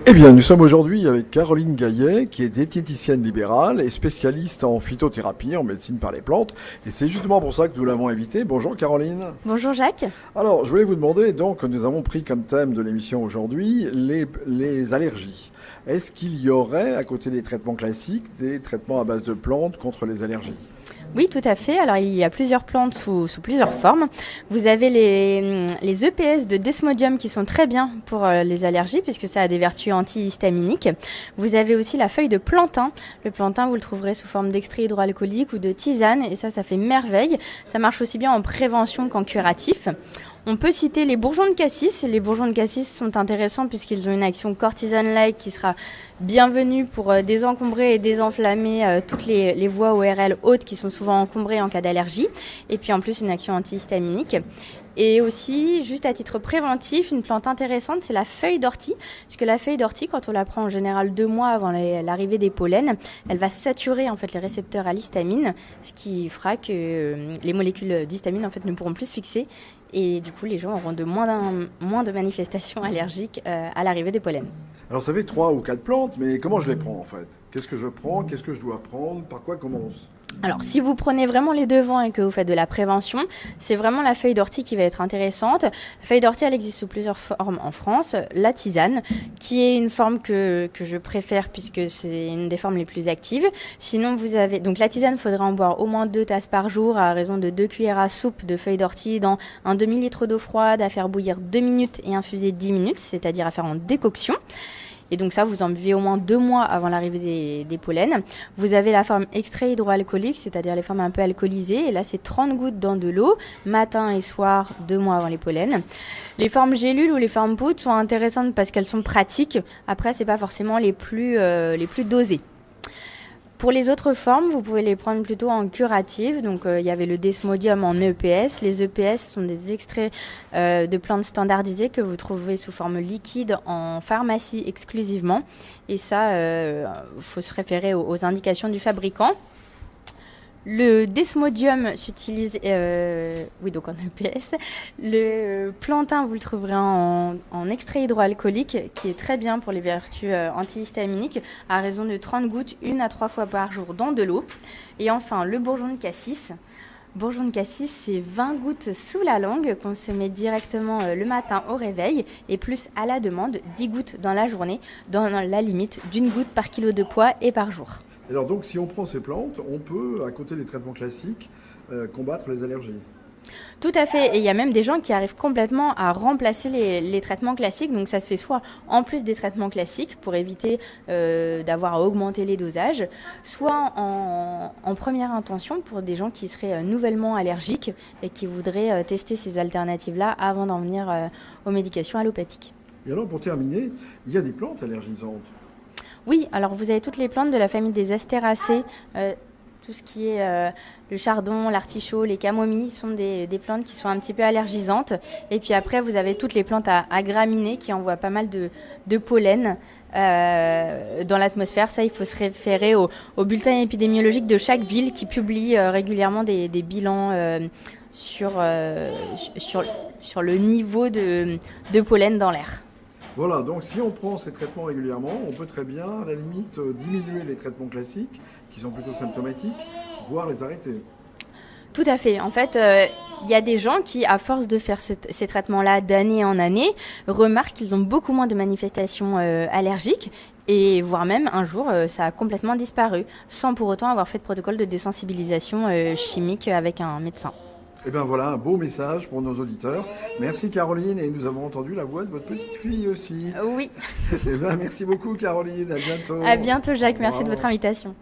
Eh bien, nous sommes aujourd'hui avec Caroline Gaillet, qui est diététicienne libérale et spécialiste en phytothérapie, en médecine par les plantes. Et c'est justement pour ça que nous l'avons invitée. Bonjour Caroline. Bonjour Jacques. Alors, je voulais vous demander, donc, nous avons pris comme thème de l'émission aujourd'hui les allergies. Est-ce qu'il y aurait, à côté des traitements classiques, des traitements à base de plantes contre les allergies ? Oui, tout à fait. Alors, il y a plusieurs plantes sous plusieurs formes. Vous avez les EPS de Desmodium qui sont très bien pour les allergies puisque ça a des vertus antihistaminiques. Vous avez aussi la feuille de plantain. Le plantain, vous le trouverez sous forme d'extrait hydroalcoolique ou de tisane et ça fait merveille. Ça marche aussi bien en prévention qu'en curatif. On peut citer les bourgeons de cassis. Les bourgeons de cassis sont intéressants puisqu'ils ont une action cortisone-like qui sera bienvenue pour désencombrer et désenflammer toutes les voies ORL hautes qui sont souvent encombrées en cas d'allergie. Et puis en plus une action antihistaminique. Et aussi, juste à titre préventif, une plante intéressante, c'est la feuille d'ortie. Puisque la feuille d'ortie, quand on la prend en général 2 mois avant l'arrivée des pollens, elle va saturer en fait les récepteurs à l'histamine, ce qui fera que les molécules d'histamine en fait ne pourront plus se fixer. Et du coup, les gens auront moins de manifestations allergiques à l'arrivée des pollens. Alors, ça fait 3 ou 4 plantes, mais comment je les prends en fait ? Qu'est-ce que je prends ? Qu'est-ce que je dois prendre ? Par quoi commence ? Alors, si vous prenez vraiment les devants et que vous faites de la prévention, c'est vraiment la feuille d'ortie qui va être intéressante. La feuille d'ortie, elle existe sous plusieurs formes en France. La tisane, qui est une forme que je préfère puisque c'est une des formes les plus actives. Sinon, vous avez... Donc, la tisane, il faudrait en boire au moins 2 tasses par jour à raison de 2 cuillères à soupe de feuille d'ortie dans un demi-litre d'eau froide à faire bouillir 2 minutes et infuser 10 minutes, c'est-à-dire à faire en décoction. Et donc ça, vous en buvez au moins 2 mois avant l'arrivée des pollens. Vous avez la forme extrait hydroalcoolique, c'est-à-dire les formes un peu alcoolisées. Et là, c'est 30 gouttes dans de l'eau, matin et soir, 2 mois avant les pollens. Les formes gélules ou les formes poudres sont intéressantes parce qu'elles sont pratiques. Après, c'est pas forcément les plus dosées. Pour les autres formes, vous pouvez les prendre plutôt en curative. Donc, il y avait le Desmodium en EPS. Les EPS sont des extraits de plantes standardisées que vous trouvez sous forme liquide en pharmacie exclusivement. Et ça, faut se référer aux indications du fabricant. Le Desmodium s'utilise, donc en EPS. Le plantain, vous le trouverez en extrait hydroalcoolique, qui est très bien pour les vertus antihistaminiques, à raison de 30 gouttes, 1 à 3 fois par jour dans de l'eau. Et enfin, le bourgeon de cassis. Bourgeon de cassis, c'est 20 gouttes sous la langue qu'on se met directement le matin au réveil et plus à la demande, 10 gouttes dans la journée, dans la limite d'1 goutte par kilo de poids et par jour. Alors donc, si on prend ces plantes, on peut, à côté des traitements classiques, combattre les allergies. Tout à fait, et il y a même des gens qui arrivent complètement à remplacer les traitements classiques. Donc ça se fait soit en plus des traitements classiques pour éviter d'avoir à augmenter les dosages, soit en première intention pour des gens qui seraient nouvellement allergiques et qui voudraient tester ces alternatives-là avant d'en venir aux médications allopathiques. Et alors, pour terminer, il y a des plantes allergisantes. Oui, alors vous avez toutes les plantes de la famille des astéracées, tout ce qui est le chardon, l'artichaut, les camomilles sont des plantes qui sont un petit peu allergisantes. Et puis après, vous avez toutes les plantes à graminées qui envoient pas mal de pollen dans l'atmosphère. Ça, il faut se référer au bulletin épidémiologique de chaque ville qui publie régulièrement des bilans sur le niveau de pollen dans l'air. Voilà, donc si on prend ces traitements régulièrement, on peut très bien, à la limite, diminuer les traitements classiques, qui sont plutôt symptomatiques, voire les arrêter. Tout à fait. En fait, il y a des gens qui, à force de faire ces traitements-là d'année en année, remarquent qu'ils ont beaucoup moins de manifestations allergiques et voire même un jour, ça a complètement disparu, sans pour autant avoir fait de protocole de désensibilisation chimique avec un médecin. Et bien voilà, un beau message pour nos auditeurs. Merci Caroline, et nous avons entendu la voix de votre petite fille aussi. Oui. Et bien merci beaucoup Caroline, à bientôt. À bientôt Jacques, merci de votre invitation.